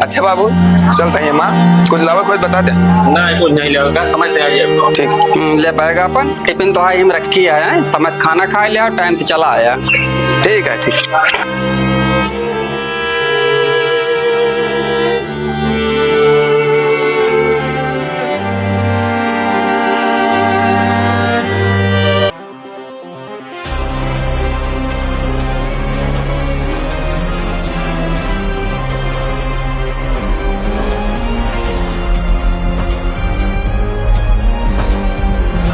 अच्छा बाबू चलते हैं माँ, कुछ लावा कुछ बता दे। नहीं कुछ नहीं लगेगा, समझ से आ जाएगा। ठीक ले पाएगा अपन। टिफिन तो हाई में रखी है, समझ खाना खा लिया, टाइम से चला आया। ठीक है ठीक।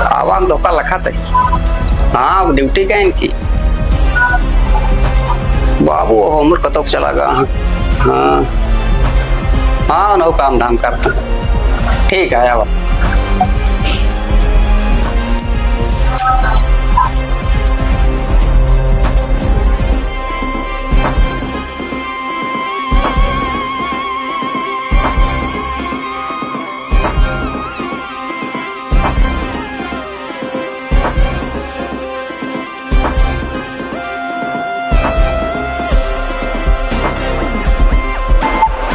आवाम धोखा लखा था। हाँ ड्यूटी का इनकी। बाबू होमवर्क कतों चला गया। हाँ हाँ नो काम धाम करता। ठीक है अब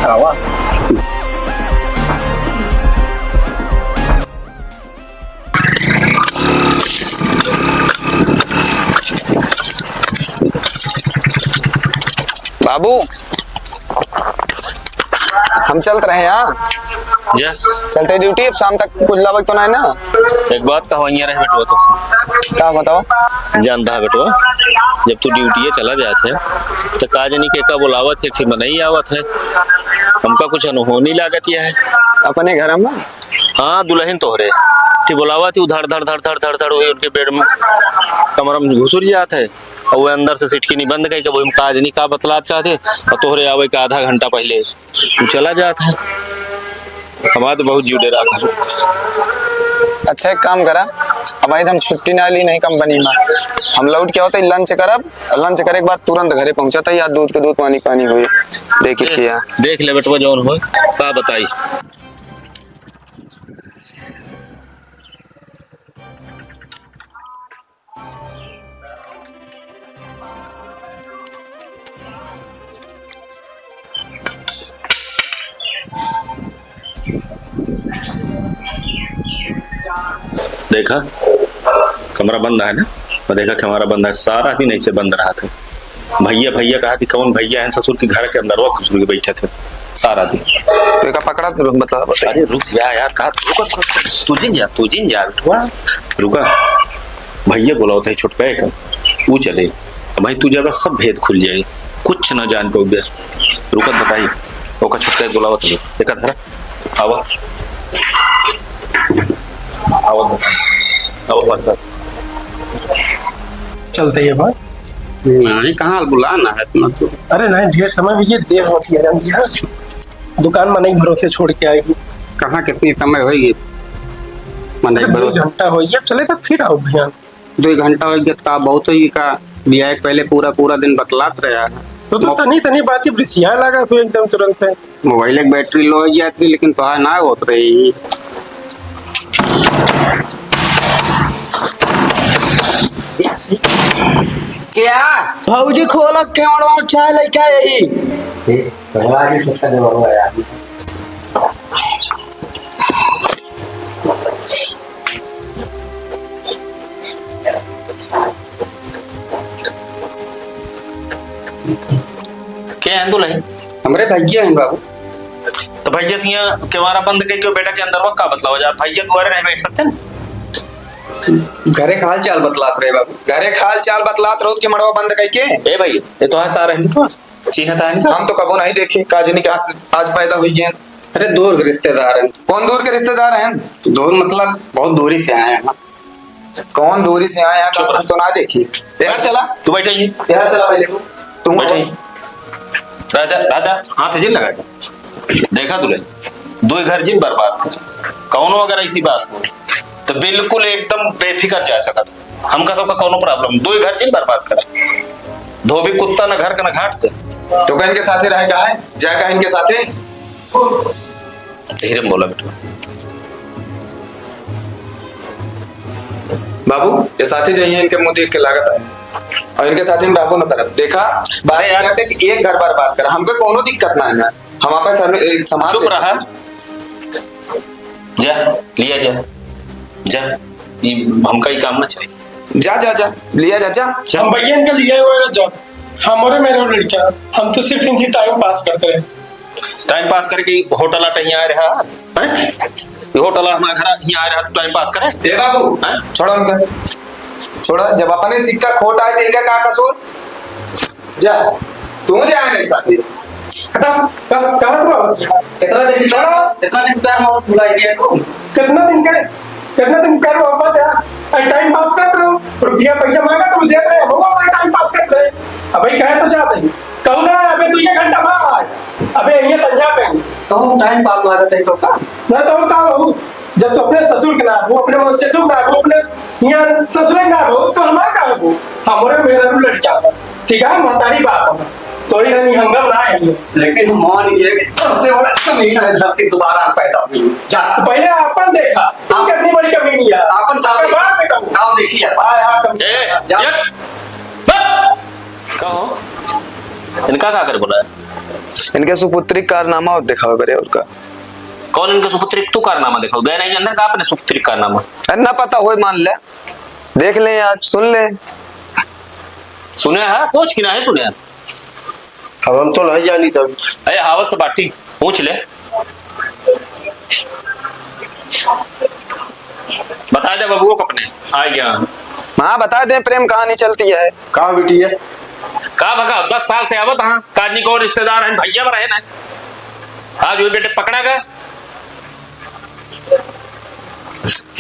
आवा। बाबू हम चल रहे हैं यहाँ, जा चलते ड्यूटी। अब शाम तक कुछ लावा तो नहीं ना। एक बात कहो, यहाँ रह बेटवा तुमसे क्या बताओ। जानता है बेटवा, जब तू ड्यूटी चला जाते तो काजनी के का बुलावत है, ठीक नहीं आवत है। हमका कुछ अनहोनी लागत यह है। अपने घर में हाँ दुल्हन तोहरे ठीक बुलावत है, धड़ धड़ धड़ धड़ धड़ धड़ हुई उनके बेड में कमरा में घुसुर जाते है, और वो अंदर से सिटकी नहीं बंद गई। वो काजनी का बतलात चाहते और तोहरे आवे का आधा घंटा पहले तू चला जाता है। हमारा तो बहुत जुड़े रहा था। अच्छा एक काम करा, अब हम छुट्टी ना ली नहीं कंपनी में, हम लौट के होते लंच करब, लंच करे के बाद तुरंत घरे पहुंचा था। या दूध के दूध पानी पानी हुई देखी देख ले बेटवा जौन हो का बताई। देखा कमरा बंद है ना, और देखा कमरा बंद है। सारा दिन ऐसे बंद रहा था। भैया भैया कहा थी, कौन भैया है ससुर के घर के अंदर वो खुशबू के बैठे थे सारा दिन। तो एक पकड़ा तो मतलब अरे रुक जा यार, कहा तू जिन जा बेटवा रुका। भैया बोला होता है छुटकाए का, वो चले भाई तू ज्यादा सब भेद खुल जाए, कुछ ना जान पाओगे। रुकत बताई ओका छुटकाए बोला होता है। देखा धरा आवा चलते ही बात नहीं कहाँ बुलाना है इतना तो। अरे नहीं ढेर समय हुई है, देर होती है यहाँ दुकान में नहीं भरोसे छोड़ के आएगी। कहाँ कितनी समय होगी? मन 2 घंटा हो गया, चले तो फिर आओ भैया। 2 घंटा हो गया का बहुत ही का बिया पहले पूरा दिन बतलात रहा है। तो तनी बात ब्रिसिया लगा तो एकदम तुरंत है। मोबाइल की बैटरी लो गया थी, लेकिन तो ना होत रही। क्या भाऊजी खोलो केवड़वा चाय लेके यही क्या है दुल्हन? हमारे भैया हैं बाबू। तो भैया से केवारा बंद करके बेटा के अंदर वक्त का बतलावा जा। भैया दुआरे नहीं बैठ सकते ना। घरे खाल चाल बतलात रहे बाबू। घरे खाल चाल बतलात रोज के मड़वा बंद करके। ए भैया ये तो है सारा है चीना था इनका। हम तो कबो नहीं देखे काजनी के आज पैदा हुई है। अरे दूर के रिश्तेदार हैं। कौन दूर के रिश्तेदार हैं? दूर मतलब बहुत दूरी से आए हैं। कौन दूरी से आए हैं? हम तो ना देखी। तेरा चला तू बैठा ही, तेरा चला पहले तुम बैठा ही। राधा राधा हाथ जिन लगा देखा तुले 2 घर जिन बर्बाद कर। कौनो अगर ऐसी बात हो तो बिल्कुल एकदम बेफिक्र जा सकत। हमका सबका कौनो प्रॉब्लम 2 घर जिन बर्बाद करा। धोबी कुत्ता ना घर का ना घाट का। तो इनके साथे रहेगा है जाएगा इनके साथे। धीरे बोला बेटा। बाबू ये साथे जाइए, इनके मुंह देख के लागत है और इनके साथे हम राबो न करब। देखा बात एक घर बर्बाद कर, हमको कोनो दिक्कत ना है। हमारे पास एक समाज चुप रहा। जा लिया जा जा, ये हमका ही काम ना चाहिए। जा जा जा लिया जा जा। हम भैया इनका लिया हुआ है जॉब, हमारे मेरे लड़कियां, हम तो सिर्फ इनसे टाइम पास करते रहे। टाइम पास करके होटल आटा यहाँ आ रहा है, ये होटल हमारा घर यहाँ आ रहा टाइम पास करे। ए बाबू हैं? छोड़ो उनका, छोड़ो। जब अपने सिक्का खोटा है तो इनका क्या कसूर? जा तू जा नहीं सकती। कहाँ था? कितना दिन प्यार मोहब्बत भुला दिया तुम। कितना दिन प्यार मोहब्बत है, टाइम पास करते रहो। रुपया पैसा मांगा तो दे रहे हो, टाइम पास करते रहे। अब भाई कहे तो चाहते हैं कहू ना, अबे 2 घंटा बाद अबे ये संजा पे तो टाइम पास लागत है तो का ना तो का हो। जब तो अपने ससुर के ना हो, अपने मन से तू ना हो, अपने यहाँ ससुर ना हो तो हमारा का हो। हमारे मेरा लड़का ठीक है, मातारी बाप है तोरी नहीं हंगम ना है। लेकिन मान ये कि सबसे बड़ा कमीना है धरती दोबारा पैदा हुई। जा पहले अपन देखा तू कितनी बड़ी कमीनी है। अपन बात में कहूँ आओ देखिए कहो इनका क्या कर बोला है? इनके सुपुत्री कारनामा दिखाओ करे उनका। कौन इनका सुपुत्री? तू कारनामा देखो गए नहीं अंदर का अपने सुपुत्री कारनामा? अरे ना पता हो मान ले, देख ले आज, सुन ले। सुने है कुछ की ना है सुने? हम तो नहीं जानी तब। अरे हावत तो बाटी पूछ ले, बता दे बबुओ को अपने आ गया। हाँ बता दे, प्रेम कहानी चलती है। कहाँ बेटी है? का भगा 10 साल से आवत हाँ काजनी को रिश्तेदार हैं, भैया रहे ना। आज वो बेटे पकड़ा गया।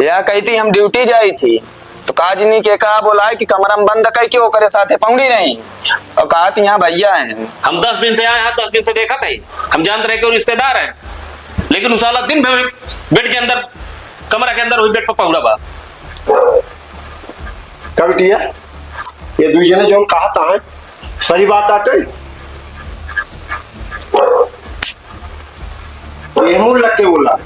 या कहती हम ड्यूटी जाई थी तो काजनी के कहा बोला है कि कमरम बंद कई क्यों करे साथे पौड़ी नहीं, और कहा थी यहाँ भैया हैं। हम 10 दिन से आए हैं, 10 दिन से देखा था हम जानते रहे कि वो रिश्तेदार हैं, लेकिन उस साला दिन भर बेड के अंदर कमरा के अंदर वही बेड पर पौड़ा बा। क्या बेटी है? ये दूजे ने जो कहा था सही बात आटे ये मुंह लग के बोला।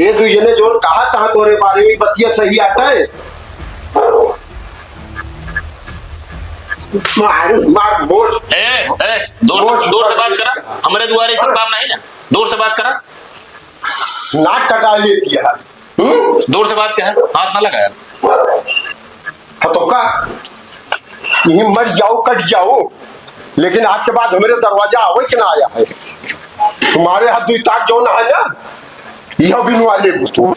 ये दूजे ने जो कहा था तोरे बारे में बतिया सही आता है। मार बोल। दूर से बात करा, हमारे द्वारे सब काम नहीं ना, दूर से बात करा। नाक कटा लेती है। दूर से बात क्या है, हाथ ना लगाया। तो का मर जाओ कट जाओ, लेकिन आज के बाद हमारे दरवाजा आवे कि ना आया है। तुम्हारे हाथ 2 ताक जो ना है ना, यह बिनवा ले तू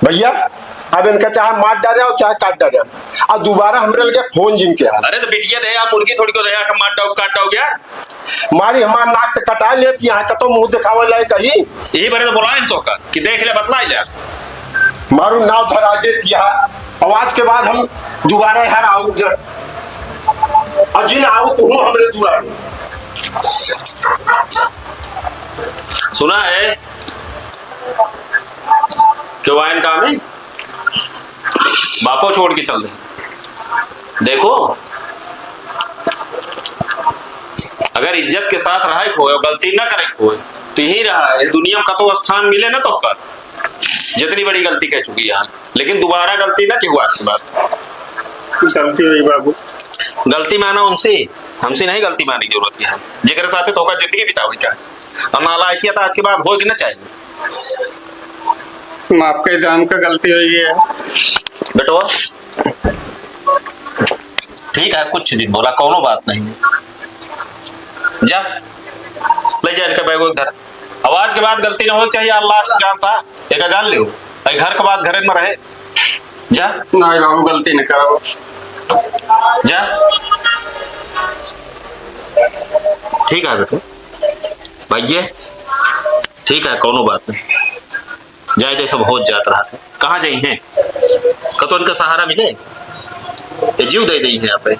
भैया। अब इनका चाहे मार डाले और चाहे काट डाले, और दोबारा हमारे लगे फोन जिन के। अरे तो बिटिया दे मुर्गी थोड़ी को दे मार डाउ काट डाउ यार। मारी हमारा नाक तो कटा लेती है, तो मुंह दिखावे लाए कहीं। यही बारे तो बोला तो का कि देख ले बतला ले, मारू नाव धरा देती है। और आज के बाद हम दोबारा यहाँ आऊंगे, और जिन आओ तो हूँ हमारे द्वारे। सुना है कि वायन काम है, बापो छोड़ के चल दे। देखो अगर इज्जत के साथ रहा खोए, गलती ना करे खोए, तो यही रहा इस दुनिया में कतो स्थान मिले ना तो कर जितनी बड़ी गलती कह चुकी है, लेकिन दोबारा गलती ना क्यों हुआ। बात गलती हुई बाबू, गलती माना उनसे, हमसे नहीं गलती मानने की जरूरत है। जिगर साथ तो जिंदगी बिताओ चाहे और नालायकी तो आज के बाद हो कि ना चाहिए। माफ कर दो, हमको गलती हुई है बेटो। ठीक है कुछ दिन बोला, कोनो बात नहीं, जा ले जा इनका बैग इधर। आवाज के बाद गलती ना हो चाहिए, अल्लाह जान सा एक जान लियो, घर के बाद घर में रहे। जा नहीं बाबू गलती न करो, जा। ठीक है बेटो भैया, ठीक है कोनो बात नहीं, जाए दे सब हो जाता रहा था। कहाँ जाई हैं, कतो इनका सहारा मिले, जीव दे दी है यहाँ पे।